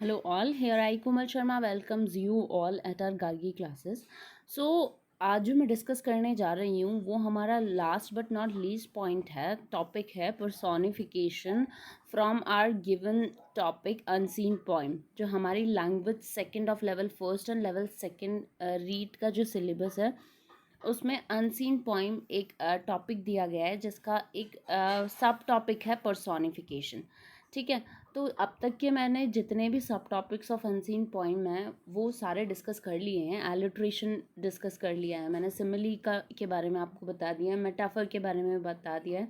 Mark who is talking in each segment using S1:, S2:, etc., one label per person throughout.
S1: Hello all, here I Komal Sharma welcomes you all at our Gargi classes. So आज जो मैं discuss करने जा रही हूँ वो हमारा last but not least point है, टॉपिक है personification from our given topic unseen point. जो हमारी language second of level first and level second read का जो सिलेबस है उसमें अनसीन पॉइंट एक टॉपिक दिया गया है जिसका एक सब टॉपिक है पर्सोनिफिकेशन। ठीक है, तो अब तक के मैंने जितने भी सब टॉपिक्स ऑफ अनसीन पॉइंट हैं वो सारे डिस्कस कर लिए हैं। एलिट्रेशन डिस्कस कर लिया है मैंने, सिमिली का के बारे में आपको बता दिया है, मेटाफर के बारे में बता दिया है,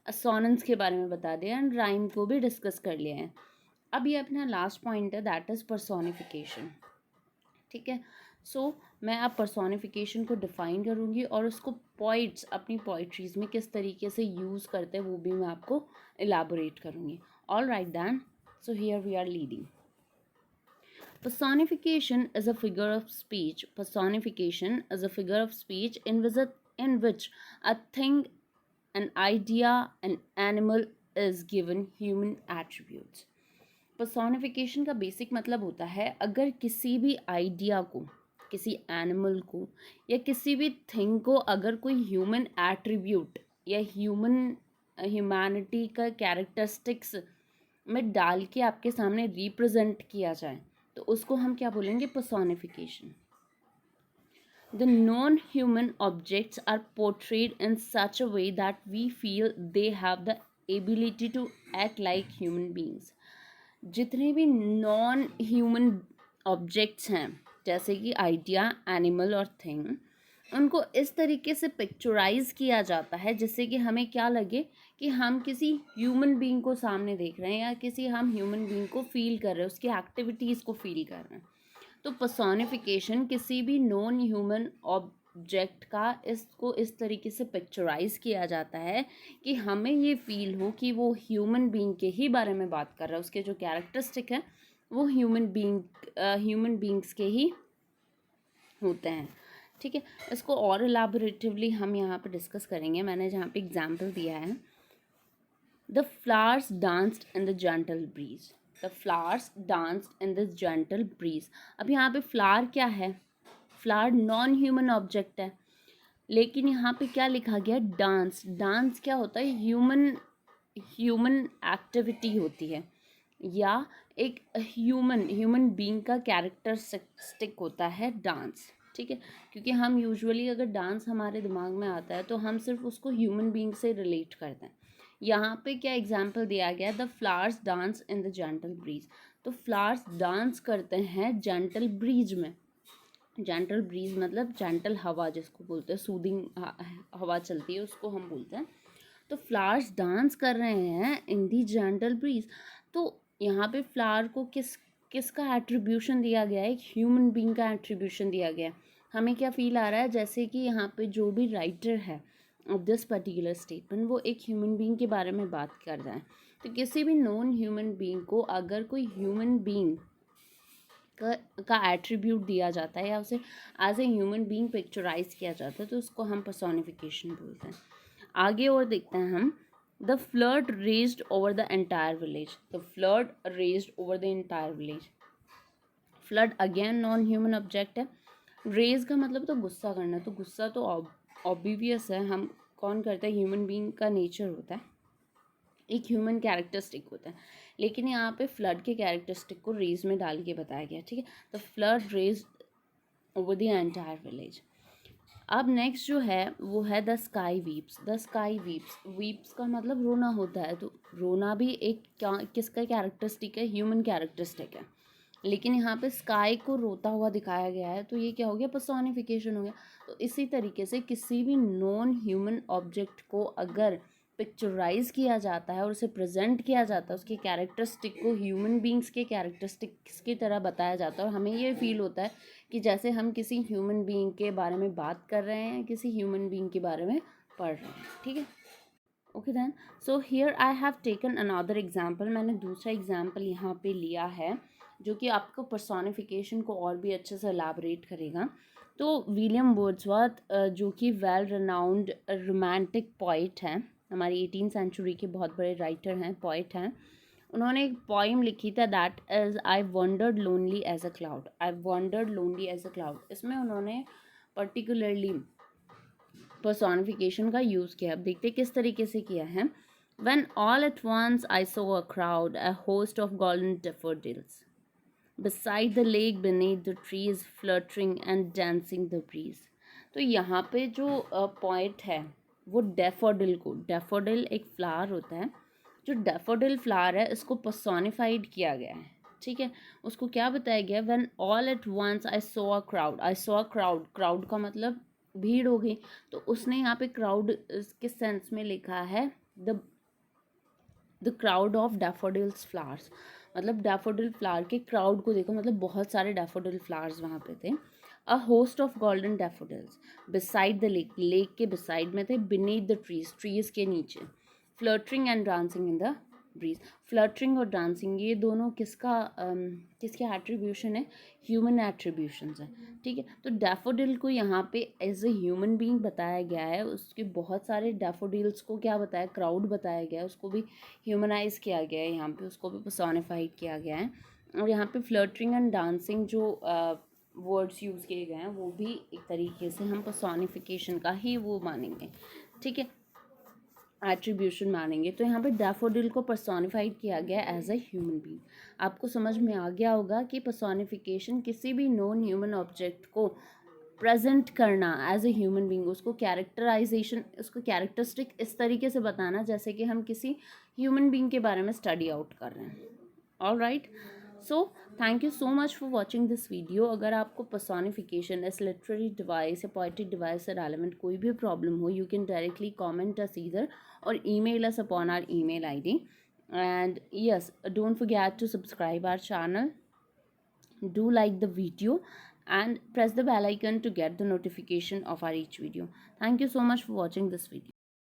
S1: असोनेंस के बारे में बता दिया एंड राइम को भी डिस्कस कर लिया है। अब ये अपना लास्ट पॉइंट है, दैट इज़ पर्सोनिफिकेशन। ठीक है, सो मैं अब पर्सोनिफिकेशन को डिफ़ाइन करूँगी और उसको पोइट्स अपनी पोइट्रीज़ में किस तरीके से यूज़ करते हैं वो भी मैं आपको एलाबोरेट करूँगी। All right then, so here we are leading. Personification is a figure of speech. Personification is a figure of speech in which a thing, an idea, an animal is given human attributes. Personification का basic मतलब होता है अगर किसी भी idea को, किसी animal को या किसी भी थिंग को अगर कोई ह्यूमन एट्रीब्यूट या ह्यूमैनिटी का कैरेक्टरिस्टिक्स में डाल के आपके सामने रिप्रेजेंट किया जाए तो उसको हम क्या बोलेंगे, personification. The non-human objects are portrayed in such a way that we feel they have the ability to act like human beings. जितने भी नॉन ह्यूमन ऑब्जेक्ट्स हैं जैसे कि आइडिया, एनिमल और थिंग, उनको इस तरीके से पिक्चराइज किया जाता है जिससे कि हमें क्या लगे कि हम किसी ह्यूमन बीइंग को सामने देख रहे हैं या किसी हम ह्यूमन बीइंग को फील कर रहे हैं, उसकी एक्टिविटीज़ को फील कर रहे हैं। तो पर्सोनिफिकेशन किसी भी नॉन ह्यूमन ऑब्जेक्ट का इसको इस तरीके से पिक्चराइज किया जाता है कि हमें ये फील हो कि वो ह्यूमन बीइंग के ही बारे में बात कर रहा है, उसके जो कैरेक्टरिस्टिक है वो ह्यूमन बीइंग्स के ही होते हैं। ठीक है, इसको और एलाबोरेटिवली हम यहाँ पे डिस्कस करेंगे। मैंने जहाँ पे एग्जाम्पल दिया है, the flowers danced in the gentle breeze. The flowers danced in this gentle breeze. अब यहाँ पे फ्लावर क्या है, फ्लावर नॉन ह्यूमन ऑब्जेक्ट है, लेकिन यहाँ पे क्या लिखा गया, डांस। डांस क्या होता है, ह्यूमन एक्टिविटी होती है या एक ह्यूमन बीइंग का कैरेक्टरिस्टिक होता है डांस। ठीक है, क्योंकि हम यूजुअली अगर डांस हमारे दिमाग में आता है तो हम सिर्फ उसको ह्यूमन बीइंग से रिलेट करते हैं। यहाँ पे क्या एग्जाम्पल दिया गया, the flowers dance in the gentle breeze. तो फ्लावर्स डांस करते हैं जेंटल ब्रीज में। जेंटल ब्रीज मतलब जेंटल हवा जिसको बोलते हैं, सूदिंग हवा चलती है उसको हम बोलते हैं। तो फ्लावर्स डांस कर रहे हैं इन दी जेंटल ब्रीज। तो यहाँ पे फ्लावर को किसका एट्रीब्यूशन दिया गया है, एक ह्यूमन बीइंग का एट्रीब्यूशन दिया गया है। हमें क्या फील आ रहा है, जैसे कि यहाँ पे जो भी राइटर है ऑफ दिस पर्टिकुलर स्टेटमेंट वो एक ह्यूमन बीइंग के बारे में बात कर रहा है। तो किसी भी नॉन ह्यूमन बीइंग को अगर कोई ह्यूमन बीइंग का एट्रीब्यूट दिया जाता है या उसे as a human being picturise किया जाता है तो उसको हम पर्सोनिफिकेशन बोलते हैं। आगे और देखते हैं हम, the flood raised over the entire village. The flood raised over the entire village. Flood again non human object है। रेज का मतलब तो गुस्सा करना, तो गुस्सा तो ऑब्वियस है, हम कौन करता है, ह्यूमन बीइंग का नेचर होता है, एक ह्यूमन कैरेक्टरिस्टिक होता है। लेकिन यहाँ पे फ्लड के कैरेक्टरिस्टिक को रेज में डाल के बताया गया। ठीक है, the flood rage over the entire village. अब नेक्स्ट जो है वो है the sky weeps. The sky weeps, weeps का मतलब रोना होता है, तो रोना भी एक किसका कैरेक्टरिस्टिक है, ह्यूमन कैरेक्टरिस्टिक है। लेकिन यहाँ पे स्काई को रोता हुआ दिखाया गया है तो ये क्या हो गया, पर्सोनिफिकेशन हो गया। तो इसी तरीके से किसी भी नॉन ह्यूमन ऑब्जेक्ट को अगर पिक्चराइज किया जाता है और उसे प्रेजेंट किया जाता है, उसके कैरेक्टरिस्टिक को ह्यूमन बींग्स के कैरेक्टरिस्टिक्स की तरह बताया जाता है और हमें ये फील होता है कि जैसे हम किसी ह्यूमन बीइंग के बारे में बात कर रहे हैं, किसी ह्यूमन बीइंग के बारे में पढ़ रहे हैं। ठीक है, okay then, so here I have taken another example. मैंने दूसरा एग्जाम्पल यहाँ पे लिया है जो कि आपको पर्सोनिफिकेशन को और भी अच्छे से एलाबरेट करेगा। तो विलियम वर्ड्सवर्थ जो कि वेल रिनाउंड रोमांटिक पोइट हैं, हमारी 18th सेंचुरी के बहुत बड़े राइटर हैं, पोइट हैं, उन्होंने एक पोइम लिखी था that is I wandered lonely as a cloud, I wandered lonely as a cloud. इसमें उन्होंने पर्टिकुलरली पर्सोनिफिकेशन का यूज़ किया। अब देखते किस तरीके से किया है। When all at once I saw a crowd, a host of golden daffodils, beside the lake beneath the trees, fluttering and dancing the breeze। तो यहाँ पे जो पॉइंट है वो डैफोडिल को, डैफोडिल एक फ्लावर होता है, जो डैफोडिल फ्लावर है इसको पर्सोनिफाइड किया गया है, ठीक है। उसको क्या बताया गया, when all at once I saw a crowd, I saw a crowd, crowd का मतलब भीड़ हो गई, तो उसने यहाँ पे क्राउड के सेंस में लिखा है the crowd of daffodils flowers, मतलब डैफोडिल फ्लावर के क्राउड को देखो, मतलब बहुत सारे डैफोडिल फ्लावर्स वहाँ पे थे। A host of golden daffodils beside the lake, lake के बिसाइड में थे, बिनीथ द ट्रीज, ट्रीज के नीचे, fluttering and dancing in the breeze. Fluttering और डांसिंग ये दोनों किसके एट्रीब्यूशन है, ह्यूमन एट्रीब्यूशंस है, ठीक है। तो डैफोडिल को यहाँ पे एज ए ह्यूमन बीइंग बताया गया है, उसके बहुत सारे डैफोडिल्स को क्या बताया, क्राउड बताया गया है, उसको भी ह्यूमनाइज किया गया है यहाँ पे, उसको भी पर्सोनिफाइड किया गया है। और यहाँ पे फ्लटरिंग एंड डांसिंग जो वर्ड्स यूज़ किए गए हैं वो भी एक तरीके से हम पर्सोनिफिकेशन का ही वो मानेंगे, ठीक है, एट्रीब्यूशन मानेंगे। तो यहाँ पे डैफोडिल को पर्सोनिफाइड किया गया एज अ ह्यूमन बीइंग। आपको समझ में आ गया होगा कि पर्सोनिफिकेशन किसी भी नॉन ह्यूमन ऑब्जेक्ट को प्रेजेंट करना एज ए ह्यूमन बीइंग, उसको कैरेक्टराइजेशन, उसको कैरेक्टरिस्टिक इस तरीके से बताना जैसे कि हम किसी ह्यूमन बीइंग के बारे में स्टडी आउट कर रहे हैं। All right, so thank you so much for watching this video. अगर आपको पर्सोनिफिकेशन एस लिटरेरी डिवाइस या पोएटिक डिवाइस से रेलेवेंट कोई भी प्रॉब्लम हो, you can directly comment us either और email us upon our email ID. And yes, don't forget to subscribe our channel, do like the video and press the bell icon to get the notification of our each video. Thank you so much for watching this video.